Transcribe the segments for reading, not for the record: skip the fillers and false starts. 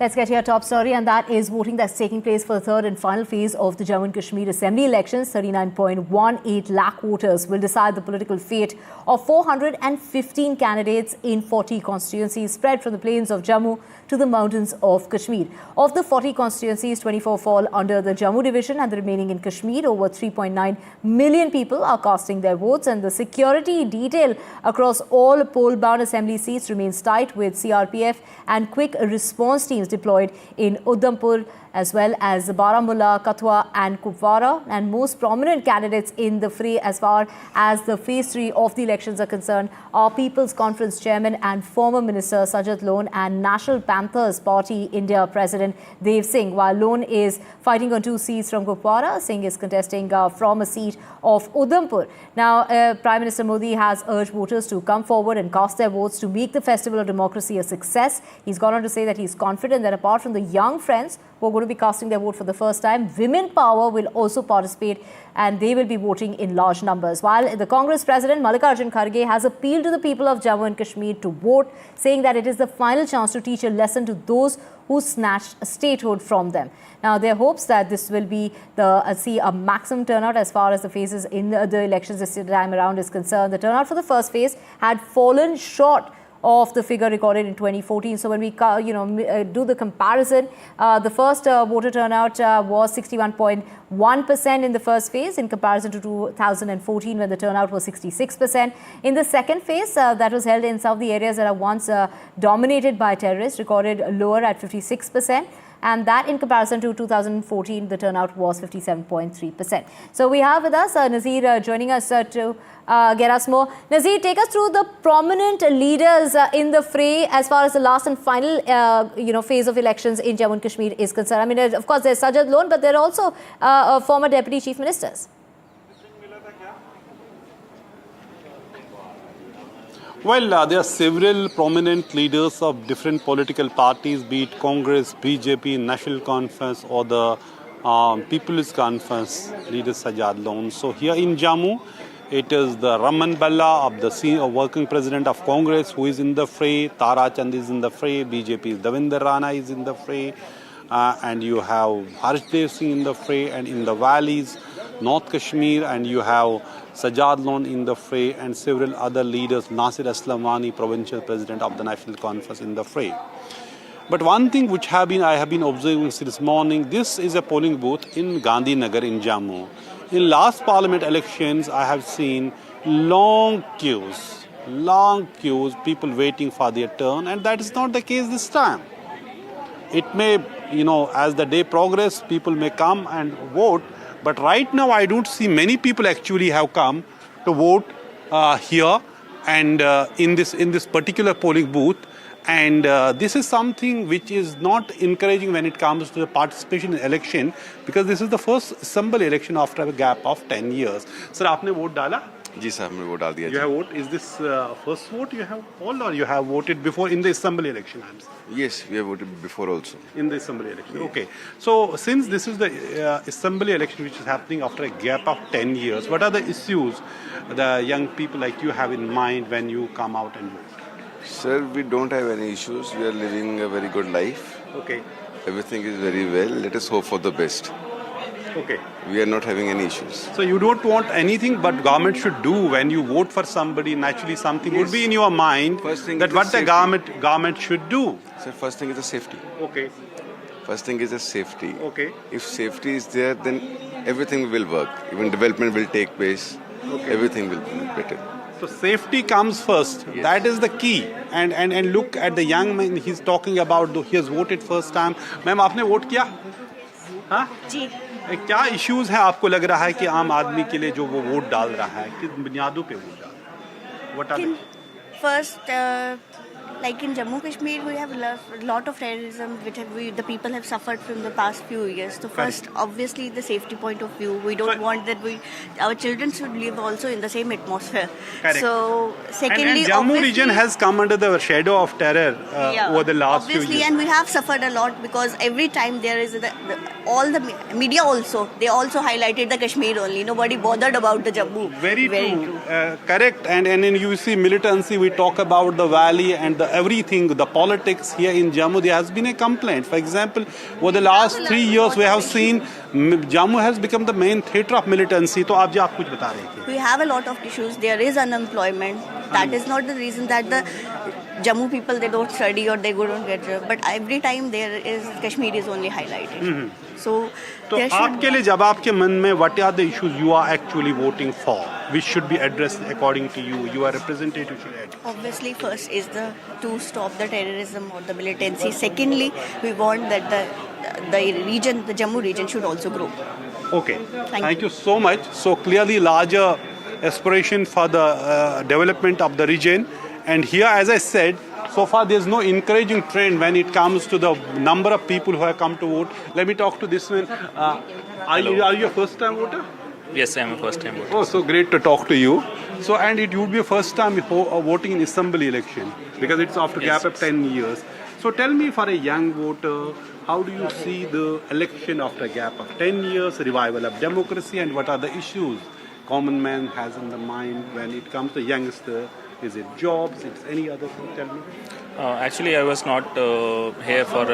Let's get to your top story, and that is voting that's taking place for the third and final phase of the Jammu and Kashmir Assembly elections. 39.18 lakh voters will decide the political fate of 415 candidates in 40 constituencies spread from the plains of Jammu to the mountains of Kashmir. Of the 40 constituencies, 24 fall under the Jammu division and the remaining in Kashmir. Over 3.9 million people are casting their votes, and the security detail across all poll-bound assembly seats remains tight, with CRPF and quick response teams deployed in Udhampur as well as Baramulla, Kathua and Kupwara. And most prominent candidates in the fray as far as the phase 3 of the elections are concerned are People's Conference Chairman and former Minister Sajad Lone and National Panthers Party India President Dev Singh. While Lone is fighting on 2 seats from Kupwara, Singh is contesting from a seat of Udhampur. Now, Prime Minister Modi has urged voters to come forward and cast their votes to make the Festival of Democracy a success. He's gone on to say that he's confident that apart from the young friends who are going to be casting their vote for the first time, women power will also participate, and they will be voting in large numbers. While the Congress President Mallikarjun Kharge has appealed to the people of Jammu and Kashmir to vote, saying that it is the final chance to teach a lesson to those who snatched statehood from them. Now, there are hopes that this will be a maximum turnout as far as the phases in the elections this time around is concerned. The turnout for the first phase had fallen short of the figure recorded in 2014. So when we do the comparison, the first voter turnout was 61.1% in the first phase in comparison to 2014 when the turnout was 66%. In the second phase that was held in some of the areas that are once dominated by terrorists, recorded lower at 56%. And that in comparison to 2014, the turnout was 57.3%. So we have with us Nazir joining us to get us more. Nazir, take us through the prominent leaders in the fray as far as the last and final phase of elections in Jammu and Kashmir is concerned. I mean, of course, there's Sajad Lone, but there are also former deputy chief ministers. Well, there are several prominent leaders of different political parties, be it Congress, BJP, National Conference or the People's Conference leader Sajad Lone. So here in Jammu, it is the Raman Balla of the working president of Congress who is in the fray, Tara Chand is in the fray, BJP's Davinder Rana is in the fray, and you have Harshdev Singh in the fray, and in the valleys, North Kashmir, and you have Sajad Lone in the fray, and several other leaders, Nasir Aslamani, provincial president of the National Conference, in the fray. But one thing which I have been observing since morning, this is a polling booth in Gandhinagar in Jammu. In last parliament elections, I have seen long queues, people waiting for their turn, and that is not the case this time. It may, as the day progresses, people may come and vote. But right now, I don't see many people actually have come to vote here and in this particular polling booth. And this is something which is not encouraging when it comes to the participation in election, because this is the first assembly election after a gap of 10 years. Sir, आपने vote डाला? जी sir, हमने vote डाल दिया. You have voted? Is this first vote you have polled, or you have voted before in the assembly election? Yes, we have voted before also. In the assembly election, yes. Okay. So since this is the assembly election which is happening after a gap of 10 years, what are the issues the young people like you have in mind when you come out and vote? Sir, we don't have any issues. We are living a very good life. Okay. Everything is very well. Let us hope for the best. Okay. We are not having any issues. So you don't want anything but government should do when you vote for somebody. Naturally, something would be in your mind that what the government should do. Sir, first thing is the safety. Okay. First thing is the safety. Okay. If safety is there, then everything will work. Even development will take place. Okay. Everything will be better. So safety comes first. Yes. That is the key. And look at the young man. He's talking about he has voted first time. Ma'am, आपने vote किया? हाँ? जी. क्या issues हैं आपको लग रहा है कि आम आदमी के लिए जो वो वोट डाल रहा है, किस बुनियादों पे वोट डाल रहा है? What are they? First, like in Jammu Kashmir, we have a lot of terrorism which the people have suffered from the past few years. So first, obviously, the safety point of view, we don't want that our children should live also in the same atmosphere. Correct. So secondly, and Jammu region has come under the shadow of terror over the last few years. And we have suffered a lot because every time there is all the media also, they also highlighted the Kashmir only. Nobody bothered about the Jammu. Very true. Correct. And then you see militancy, we talk about the valley and the everything, the politics here in Jammu, there has been a complaint. For example, over the last 3 years, we have seen Jammu has become the main theatre of militancy. तो आप कुछ बता रहे थे? We have a lot of issues. There is unemployment. That is not the reason that the Jammu people, they don't study or they don't get job. But every time there is, Kashmir is only highlighted. So there should आपके लिए जब आपके मन में what are the issues you are actually voting for, which should be addressed according to you? You are representative should add. Obviously, first is to stop the terrorism or the militancy. Secondly, we want that the region, the Jammu region, should also grow. Okay. Thank you so much. So clearly larger aspiration for the development of the region. And here, as I said, so far there's no encouraging trend when it comes to the number of people who have come to vote. Let me talk to this one. Are you a first time voter? Yes, I am a first time voter. Oh, so great to talk to you. So, and it would be a first time voting in assembly election because it's after gap of 10 years. So tell me, for a young voter, how do you see the election after a gap of 10 years, revival of democracy, and what are the issues common man has in the mind when it comes to youngster? Is it jobs? It's any other thing? Tell me. Actually, I was not here for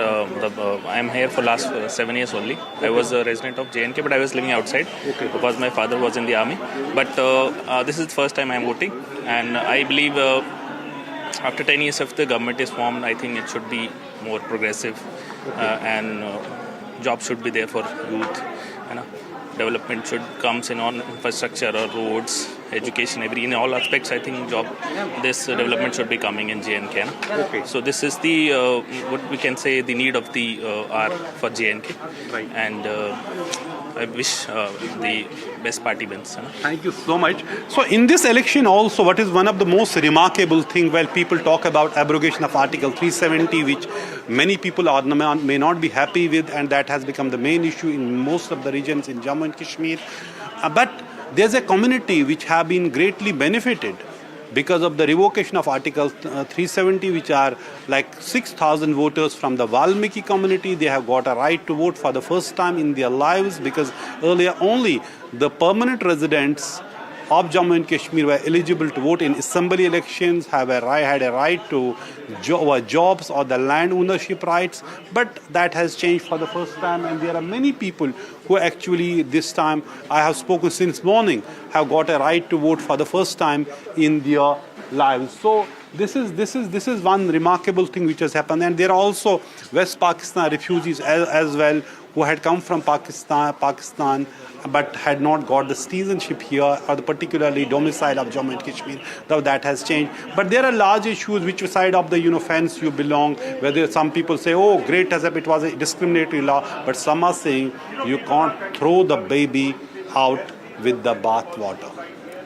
I'm here for last 7 years only. I was a resident of JNK, but I was living outside because my father was in the army. But this is the first time I'm voting, and I believe after 10 years if the government is formed, I think it should be more progressive and jobs should be there for youth. Development should come in on infrastructure or roads, education, in all aspects. I think this development should be coming in JNK. Okay. So this is the what we can say the need of the hour for JNK. Right. And I wish the best party wins. Thank you so much. So in this election also, what is one of the most remarkable thing while people talk about abrogation of Article 370, which many people may not be happy with, and that has become the main issue in most of the regions in Jammu and Kashmir. But there's a community which have been greatly benefited because of the revocation of Article 370, which are like 6,000 voters from the Valmiki community. They have got a right to vote for the first time in their lives, because earlier only the permanent residents of Jammu and Kashmir were eligible to vote in assembly elections, had a right to jobs or the land ownership rights. But that has changed for the first time, and there are many people who actually this time, I have spoken since morning, have got a right to vote for the first time in their lives. So this is one remarkable thing which has happened. And there are also West Pakistan refugees as well, who had come from Pakistan but had not got the citizenship here, or the particularly domicile of Jammu and Kashmir. Though that has changed. But there are large issues, which side of the fence you belong, whether some people say, oh, great, as if it was a discriminatory law, but some are saying you can't throw the baby out with the bath water.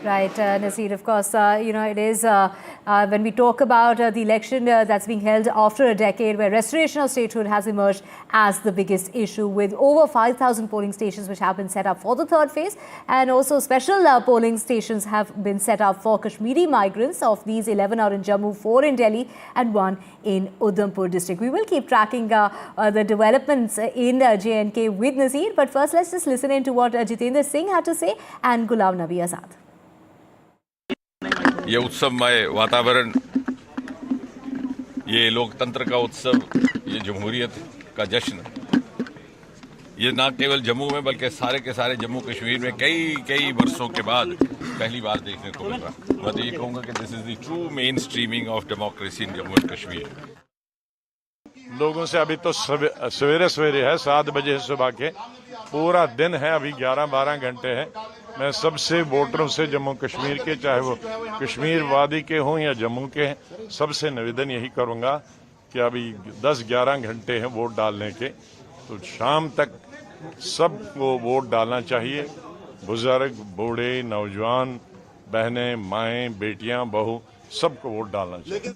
Right, Nasir, of course, it is when we talk about the election that's being held after a decade, where restoration of statehood has emerged as the biggest issue, with over 5,000 polling stations which have been set up for the third phase, and also special polling stations have been set up for Kashmiri migrants. Of these, 11 are in Jammu, 4 in Delhi, and 1 in Udhampur district. We will keep tracking the developments in JNK with Nasir, but first let's just listen in to what Jitendra Singh had to say and Ghulam Nabi Azad. ये उत्सवमय वातावरण, ये लोकतंत्र का उत्सव, ये जमहूरियत का जश्न, ये ना केवल जम्मू में बल्कि सारे के सारे जम्मू कश्मीर में कई वर्षों के बाद पहली बार देखने को मिल रहा। मैं तो ये कहूँगा कि this is the true main streaming of democracy in Jammu and Kashmir. लोगों से अभी तो सवेरे है 7 बजे सुबह के, पूरा दिन है, अभी 11-12 घंटे है। मैं सबसे वोटरों से जम्मू कश्मीर के, चाहे वो कश्मीर वादी के हों या जम्मू के हैं, सबसे निवेदन यही करूंगा कि अभी 10-11 घंटे हैं वोट डालने के, तो शाम तक सबको वोट डालना चाहिए। बुजुर्ग, बूढ़े, नौजवान, बहनें, माएँ, बेटियां, बहू, सबको वोट डालना चाहिए।